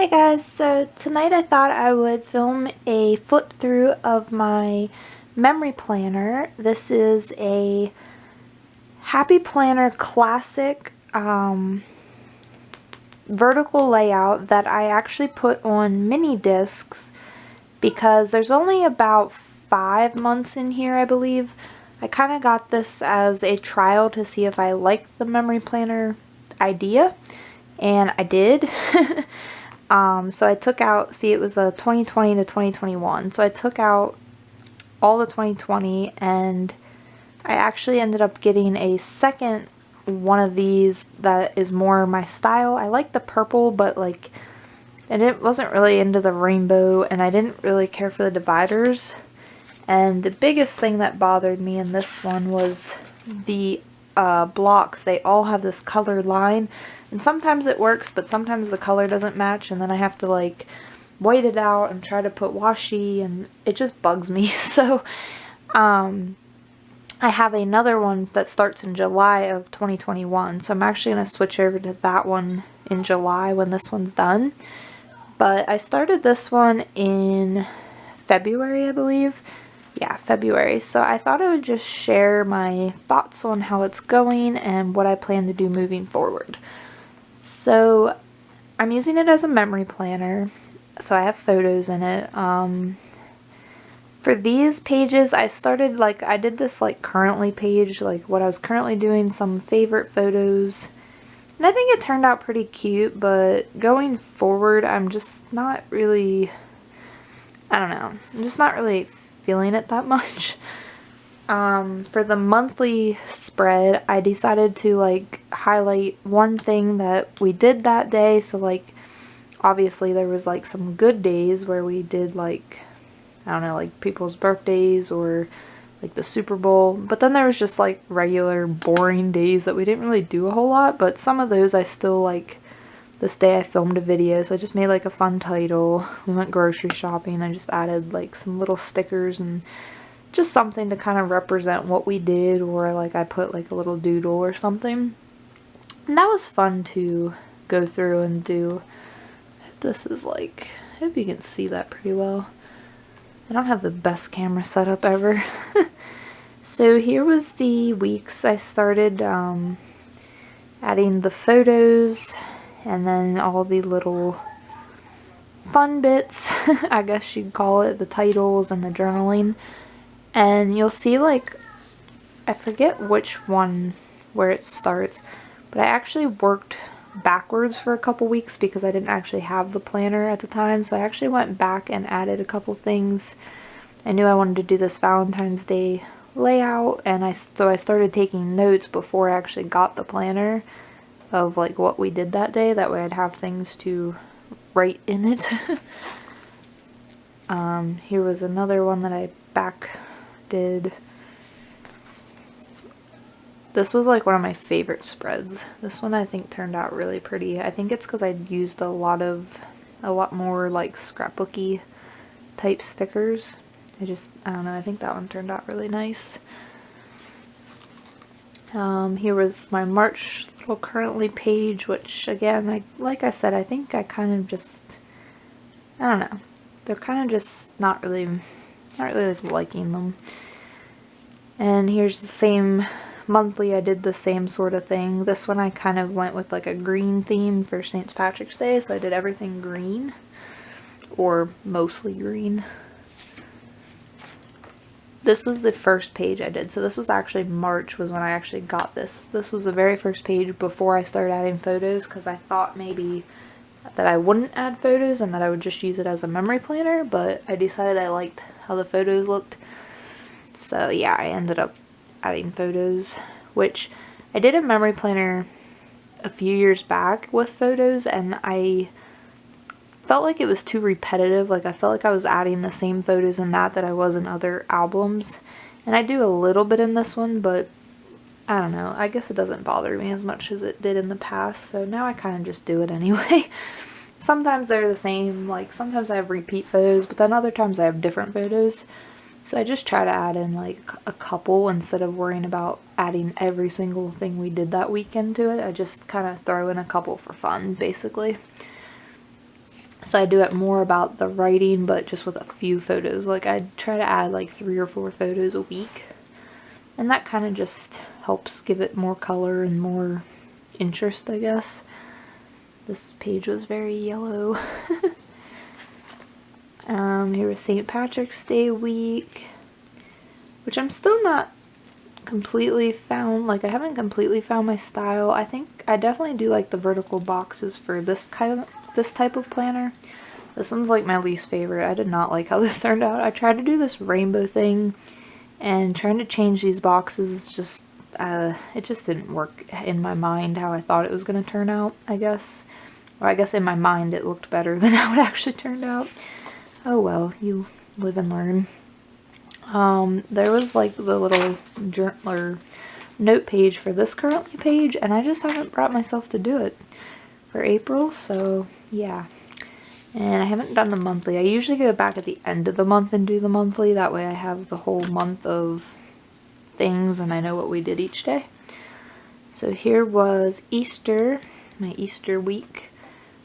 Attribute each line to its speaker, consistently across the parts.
Speaker 1: Hey guys, so tonight I thought I would film a flip through of my memory planner. This is a Happy Planner Classic vertical layout that I actually put on mini discs because there's only about 5 months in here, I believe. I kind of got this as a trial to see if I liked the memory planner idea, and I did. So I took out, see, it was a 2020 to 2021, so I took out all the 2020, and I actually ended up getting a second one of these that is more my style. I like the purple, but like, it wasn't really into the rainbow, and I didn't really care for the dividers. And the biggest thing that bothered me in this one was the blocks. They all have this colored line, and sometimes it works, but sometimes the color doesn't match, and then I have to like white it out and try to put washi, and it just bugs me. So I have another one that starts in July of 2021, so I'm actually going to switch over to that one in July when this one's done. But I started this one in February, I believe. Yeah, February. So I thought I would just share my thoughts on how it's going and what I plan to do moving forward. So I'm using it as a memory planner, so I have photos in it. For these pages, I started, like, I did this like currently page, like what I was currently doing, some favorite photos, and I think it turned out pretty cute, but going forward I'm just not really, I don't know, I'm just not really feeling it that much. For the monthly spread, I decided to like highlight one thing that we did that day. So like, obviously there was like some good days where we did like, I don't know, like people's birthdays or like the Super Bowl, but then there was just like regular boring days that we didn't really do a whole lot. But some of those I still like. This day I filmed a video, so I just made like a fun title. We went grocery shopping. I just added like some little stickers and just something to kind of represent what we did, or like I put like a little doodle or something. And that was fun to go through and do. This is like, I hope you can see that pretty well. I don't have the best camera setup ever. So here was the weeks I started adding the photos, and then all the little fun bits, I guess you'd call it, the titles and the journaling. And you'll see, like, I forget which one where it starts, but I actually worked backwards for a couple weeks because I didn't actually have the planner at the time, so I actually went back and added a couple things. I knew I wanted to do this Valentine's Day layout, and so I started taking notes before I actually got the planner of like what we did that day. That way I'd have things to write in it. Here was another one that I back did. This was like one of my favorite spreads. This one I think turned out really pretty. I think it's because I used a lot more like scrapbooky type stickers. I don't know, I think that one turned out really nice. Here was my March little currently page, which again, like I said, I think I kind of just, I don't know, they're kind of just not really liking them. And here's the same monthly, I did the same sort of thing. This one I kind of went with like a green theme for St. Patrick's Day, so I did everything green, or mostly green. This was the first page I did, so this was actually March was when I actually got this. This was the very first page before I started adding photos, because I thought maybe that I wouldn't add photos and that I would just use it as a memory planner, but I decided I liked how the photos looked. So yeah, I ended up adding photos, which I did a memory planner a few years back with photos, and I felt like it was too repetitive. Like I felt like I was adding the same photos in that I was in other albums. And I do a little bit in this one, but I don't know. I guess it doesn't bother me as much as it did in the past. So now I kind of just do it anyway. Sometimes they're the same. Like sometimes I have repeat photos, but then other times I have different photos. So I just try to add in like a couple instead of worrying about adding every single thing we did that weekend to it. I just kind of throw in a couple for fun, basically. So I do it more about the writing, but just with a few photos. Like I try to add like 3 or 4 photos a week. And that kind of just helps give it more color and more interest, I guess. This page was very yellow. Here was St. Patrick's Day week, which I'm still not completely found. Like I haven't completely found my style. I think I definitely do like the vertical boxes for this type of planner. This one's like my least favorite. I did not like how this turned out. I tried to do this rainbow thing, and trying to change these boxes just it just didn't work in my mind how I thought it was going to turn out, I guess. Or I guess in my mind it looked better than how it actually turned out. Oh well, you live and learn. There was like the little journal note page for this currently page, and I just haven't brought myself to do it for April, so yeah. And I haven't done the monthly. I usually go back at the end of the month and do the monthly. That way I have the whole month of things and I know what we did each day. So here was Easter, my Easter week,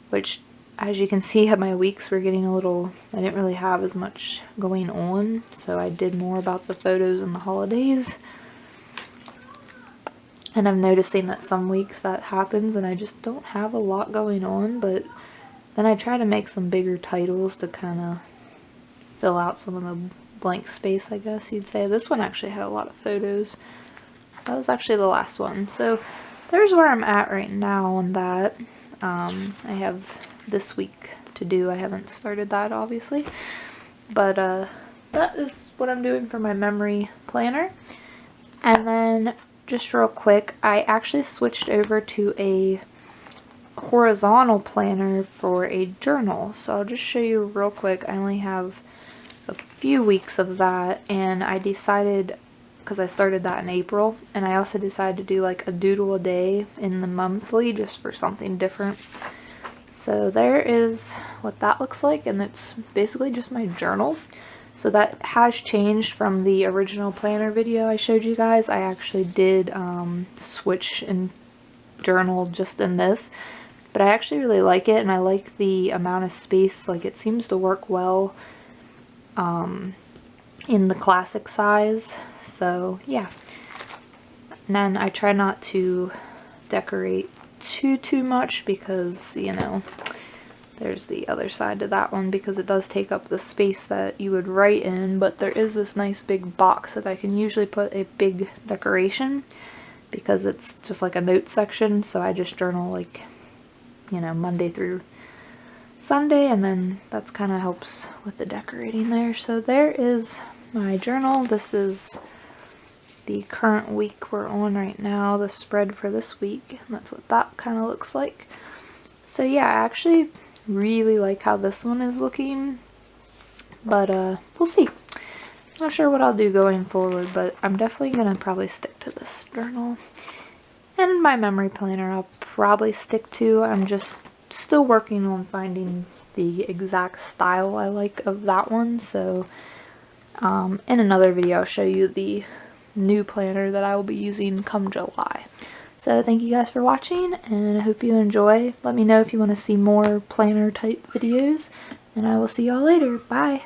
Speaker 1: which as you can see my weeks were getting a little, I didn't really have as much going on, so I did more about the photos and the holidays. And I'm noticing that some weeks that happens and I just don't have a lot going on, but then I try to make some bigger titles to kind of fill out some of the blank space, I guess you'd say. This one actually had a lot of photos. That was actually the last one. So there's where I'm at right now on that. I have this week to do. I haven't started that, obviously. But that is what I'm doing for my memory planner. And then, just real quick, I actually switched over to a horizontal planner for a journal. So I'll just show you real quick. I only have a few weeks of that, and I decided, because I started that in April, and I also decided to do like a doodle a day in the monthly just for something different. So there is what that looks like, and it's basically just my journal. So that has changed from the original planner video I showed you guys. I actually did switch and journal just in this, but I actually really like it, and I like the amount of space. Like it seems to work well in the classic size. So yeah, and then I try not to decorate too much because, you know, there's the other side to that one, because it does take up the space that you would write in. But there is this nice big box that I can usually put a big decoration, because it's just like a note section. So I just journal like, you know, Monday through Sunday, and then that's kind of helps with the decorating there. So there is my journal. This is the current week we're on right now, the spread for this week, and that's what that kind of looks like. So yeah, I actually really like how this one is looking, but we'll see. Not sure what I'll do going forward, but I'm definitely gonna probably stick to this journal. And my memory planner I'll probably stick to. I'm just still working on finding the exact style I like of that one, so in another video I'll show you the new planner that I will be using come July. So thank you guys for watching, and I hope you enjoy. Let me know if you want to see more planner type videos, and I will see y'all later. Bye!